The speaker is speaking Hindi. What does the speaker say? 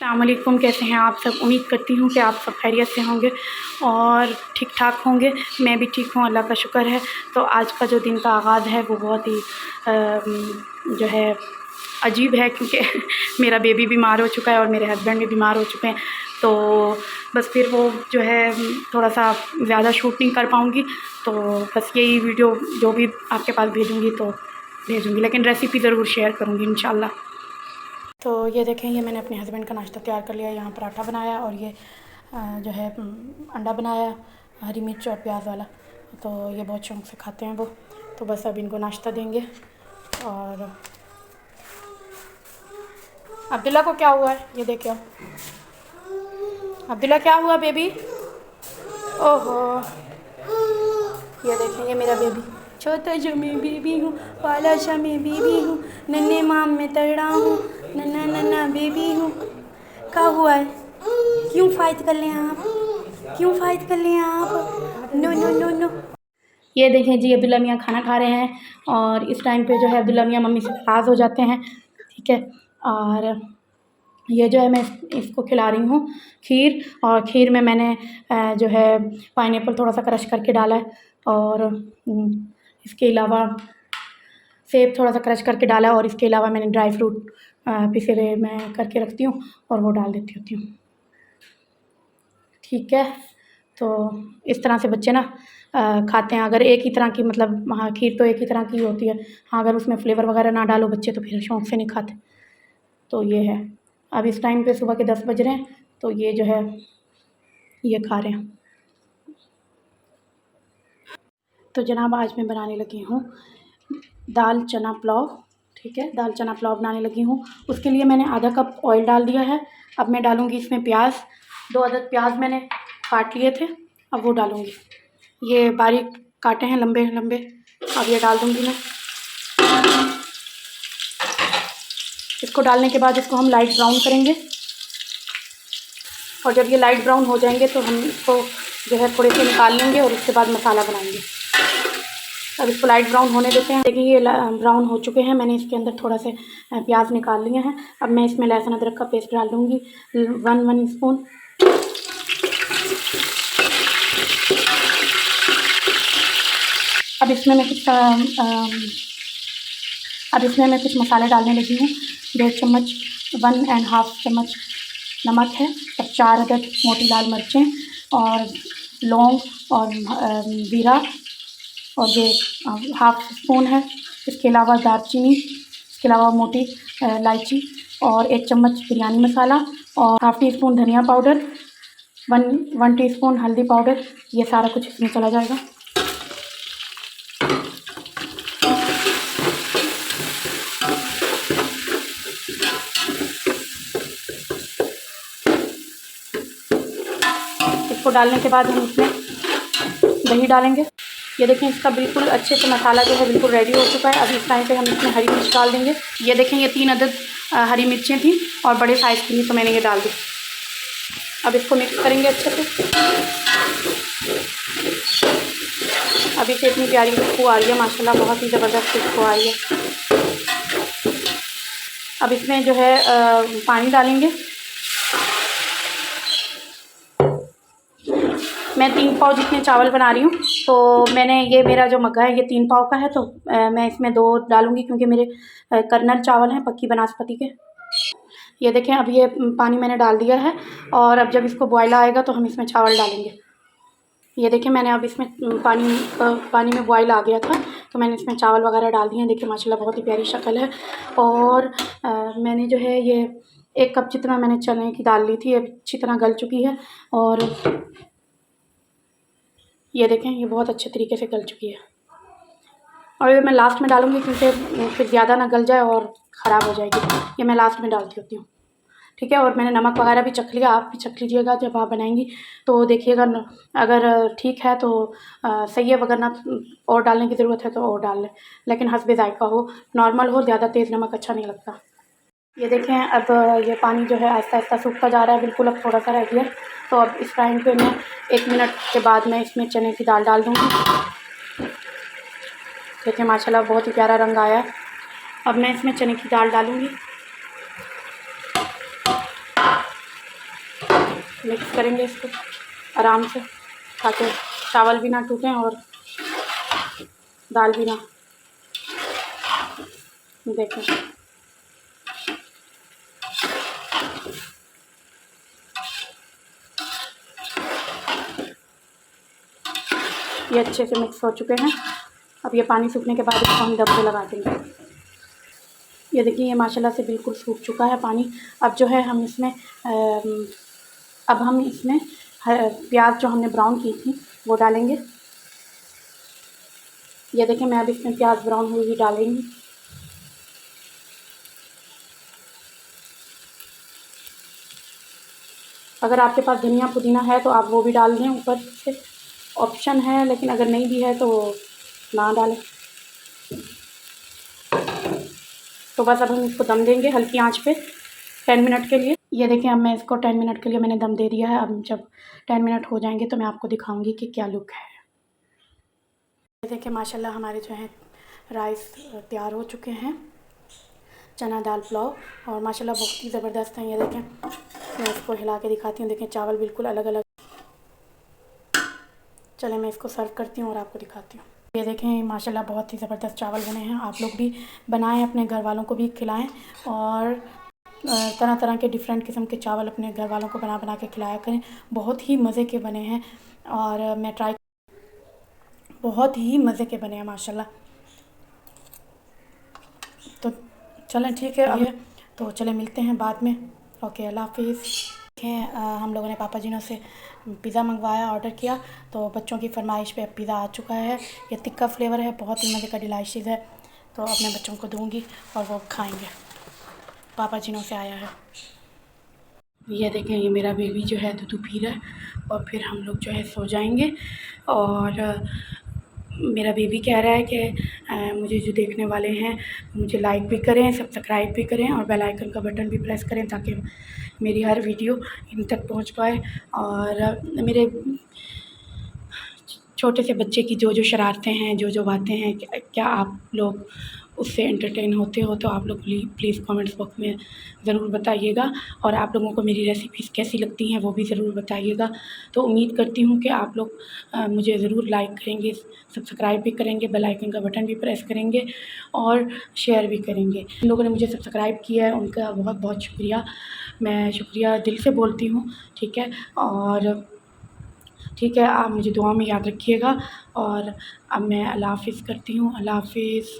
अस्सलाम वालेकुम, कैसे हैं आप सब। उम्मीद करती हूँ कि आप सब खैरियत से होंगे और ठीक ठाक होंगे। मैं भी ठीक हूँ, अल्लाह का शुक्र है। तो आज का जो दिन का आगाज़ है वो बहुत ही जो है अजीब है, क्योंकि मेरा बेबी बीमार हो चुका है और मेरे हस्बैंड भी बीमार हो चुके हैं। तो बस फिर वो जो है थोड़ा सा ज़्यादा शूट नहीं कर पाऊँगी, तो बस यही वीडियो जो भी आपके पास भेजूँगी तो भेजूँगी, लेकिन रेसिपी ज़रूर शेयर करूँगी इंशाल्लाह। तो ये देखें, ये मैंने अपने हस्बैंड का नाश्ता तैयार कर लिया। यहाँ पराठा बनाया और ये जो है अंडा बनाया, हरी मिर्च और प्याज वाला। तो ये बहुत शौक़ से खाते हैं वो। तो बस अब इनको नाश्ता देंगे। और अब्दुल्ला को क्या हुआ है ये देखिए। अब्दुल्ला क्या हुआ बेबी? ओहो, ये देखें, ये मेरा बेबी, छोटा जो मैं बेबी हूँ, वाला सा मैं बेबी हूँ, नन्हे माम में तड़ा हूँ, नन्ना नन्ना बेबी हूँ। क्या हुआ है? क्यों फाइट कर लें आप? क्यों फाइट कर लें आप? No no no no. ये देखें जी, अब्दुल्ला मियाँ खाना खा रहे हैं और इस टाइम पे जो है अब्दुल्ला मियाँ मम्मी से नाराज़ हो जाते हैं, ठीक है। और ये जो है मैं इसको खिला रही हूँ खीर, और खीर में मैंने जो है पाइनएप्पल थोड़ा सा क्रश करके डाला है, और इसके अलावा सेब थोड़ा सा क्रश करके डाला है, और इसके अलावा मैंने ड्राई फ्रूट पिसे हुए मैं करके रखती हूँ और वो डाल देती होती हूँ, ठीक है। तो इस तरह से बच्चे ना खाते हैं। अगर एक ही तरह की, मतलब हाँ, खीर तो एक ही तरह की होती है, हाँ, अगर उसमें फ्लेवर वगैरह ना डालो बच्चे तो फिर शौक़ से नहीं खाते। तो ये है, अब इस टाइम पे सुबह के 10 बज रहे हैं, तो ये जो है ये खा रहे हैं। तो जनाब, आज मैं बनाने लगी हूँ दाल चना पुलाव, ठीक है। दाल चना पुलाव बनाने लगी हूँ। उसके लिए मैंने आधा कप ऑयल डाल दिया है। अब मैं डालूँगी इसमें प्याज। 2 अदद प्याज मैंने काट लिए थे, अब वो डालूँगी। ये बारीक काटे हैं, लंबे लंबे। अब ये डाल दूँगी मैं। इसको डालने के बाद इसको हम लाइट ब्राउन करेंगे, और जब ये लाइट ब्राउन हो जाएंगे तो हम इसको जो है थोड़े से निकाल लेंगे और उसके बाद मसाला बनाएंगे। अब इसको लाइट ब्राउन होने देते हैं। देखिए, ये ब्राउन हो चुके हैं। मैंने इसके अंदर थोड़ा से प्याज निकाल लिए हैं। अब मैं इसमें लहसुन अदरक का पेस्ट डाल दूँगी 1 स्पून। अब इसमें मैं कुछ मसाले डालने लगी हूँ। 1.5 चम्मच 1.5 चम्मच नमक है, और 4 अदद मोटी लाल मिर्चें, और लौंग और जीरा, और ये 1/2 स्पून है। इसके अलावा दालचीनी, इसके अलावा मोटी इलायची, और 1 चम्मच बिरयानी मसाला, और 1/2 टीस्पून धनिया पाउडर, 1 टीस्पून हल्दी पाउडर। ये सारा कुछ इसमें चला जाएगा। इसको डालने के बाद हम इसमें दही डालेंगे। ये देखें, इसका बिल्कुल अच्छे से मसाला जो है बिल्कुल रेडी हो चुका है। अब इस टाइम पे हम इसमें हरी मिर्च डाल देंगे। ये देखें, ये 3 अदद हरी मिर्चें थी और बड़े साइज़ की थी, तो मैंने ये डाल दी। अब इसको मिक्स करेंगे अच्छे से। अभी से इतनी प्यारी खुशबू आ रही है, माशाल्लाह, बहुत ही ज़बरदस्त खुशबू आ रही है। अब इसमें जो है पानी डालेंगे। मैं 3 पाव जितने चावल बना रही हूँ, तो मैंने ये मेरा जो मग्गा है ये 3 पाव का है, तो मैं इसमें 2 डालूँगी, क्योंकि मेरे कर्नल चावल हैं पक्की बनास्पति के। ये देखें, अब ये पानी मैंने डाल दिया है, और अब जब इसको बॉयल आएगा तो हम इसमें चावल डालेंगे। ये देखें, मैंने अब इसमें पानी में बॉयल आ गया था, तो मैंने इसमें चावल वगैरह डाल दिए हैं। देखिए माशाल्लाह बहुत ही प्यारी शक्ल है। और मैंने जो है ये 1 कप जितना मैंने चने की दाल ली थी, अच्छी तरह गल चुकी है। और ये देखें, ये बहुत अच्छे तरीके से गल चुकी है। और ये मैं लास्ट में डालूँगी, क्योंकि फिर ज़्यादा ना गल जाए और ख़राब हो जाएगी। ये मैं लास्ट में डालती होती हूँ, ठीक है। और मैंने नमक वगैरह भी चख लिया, आप भी चख लीजिएगा जब आप बनाएंगी, तो देखिएगा अगर ठीक है तो सही है, वरना और डालने की ज़रूरत है तो और डाल लें, लेकिन हस्बे ज़ायक़ा हो, नॉर्मल हो, ज़्यादा तेज़ नमक अच्छा नहीं लगता। ये देखें, अब ये पानी जो है आहिस्ता आहिस्ता सूखता जा रहा है बिल्कुल। अब थोड़ा सा रह गया, तो अब इस टाइम पे मैं 1 मिनट के बाद मैं इसमें चने की दाल डाल दूँगी। देखिए माशाल्लाह बहुत ही प्यारा रंग आया है। अब मैं इसमें चने की दाल डालूँगी। मिक्स करेंगे इसको आराम से, ताकि चावल भी ना टूटें और दाल भी ना। देखें ये अच्छे से मिक्स हो चुके हैं। अब ये पानी सूखने के बाद इसको हम दम पे लगा देंगे। ये देखिए ये माशाल्लाह से बिल्कुल सूख चुका है पानी। अब जो है हम इसमें अब हम इसमें प्याज जो हमने ब्राउन की थी वो डालेंगे। ये देखिए मैं अब इसमें प्याज ब्राउन हुई हुई डालेंगी। अगर आपके पास धनिया पुदीना है तो आप वो भी डाल दें ऊपर से, ऑप्शन है, लेकिन अगर नहीं भी है तो ना डालें। तो बस अब हम इसको दम देंगे हल्की आंच पे 10 मिनट के लिए। ये देखिए अब मैं इसको 10 मिनट के लिए मैंने दम दे दिया है। अब जब 10 मिनट हो जाएंगे तो मैं आपको दिखाऊंगी कि क्या लुक है। ये देखिए माशाल्लाह हमारे जो है राइस तैयार हो चुके हैं, चना दाल पुलाव, और माशाल्लाह बहुत ही ज़बरदस्त है। ये देखें मैं इसको हिला के दिखाती हूँ। देखें चावल बिल्कुल अलग अलग। चले मैं इसको सर्व करती हूँ और आपको दिखाती हूँ। ये देखें माशाल्लाह बहुत ही ज़बरदस्त चावल बने हैं। आप लोग भी बनाएं, अपने घर वालों को भी खिलाएं, और तरह तरह के डिफरेंट किस्म के चावल अपने घर वालों को बना बना के खिलाया करें। बहुत ही मज़े के बने हैं और मैं ट्राई बहुत ही मज़े के बने हैं माशाल्लाह। तो चलें ठीक है अब, तो चलें मिलते हैं बाद में। ओके अल्लाह हाफिज़। हम लोगों ने पापा जी ने से पिज़्ज़ा मंगवाया, ऑर्डर किया, तो बच्चों की फरमाइश पे अब पिज़्ज़ा आ चुका है। ये तिक्का फ्लेवर है, बहुत ही मज़े का डिलाइशियस है। तो अब मैं बच्चों को दूंगी और वो खाएंगे। पापा जी से आया है। ये देखें ये मेरा बेबी जो है दूध पी रहा है और फिर हम लोग जो है सो जाएंगे। और मेरा बेबी कह रहा है कि मुझे जो देखने वाले हैं मुझे लाइक भी करें, सब्सक्राइब भी करें और बेल आइकन का बटन भी प्रेस करें, ताकि मेरी हर वीडियो इन तक पहुंच पाए। और मेरे छोटे से बच्चे की जो जो शरारतें हैं, जो जो बातें हैं, क्या आप लोग उससे एंटरटेन होते हो, तो आप लोग प्लीज़ कमेंट्स बॉक्स में ज़रूर बताइएगा। और आप लोगों को मेरी रेसिपीज़ कैसी लगती हैं वो भी ज़रूर बताइएगा। तो उम्मीद करती हूँ कि आप लोग मुझे ज़रूर लाइक करेंगे, सब्सक्राइब भी करेंगे, बेल आइकन का बटन भी प्रेस करेंगे और शेयर भी करेंगे। जिन लोगों ने मुझे सब्सक्राइब किया है उनका बहुत बहुत शुक्रिया। मैं शुक्रिया दिल से बोलती हूँ, ठीक है। और ठीक है, आप मुझे दुआ में याद रखिएगा। और अब मैं अल्लाह हाफ़िज़ करती हूँ। अल्लाह हाफ़िज़।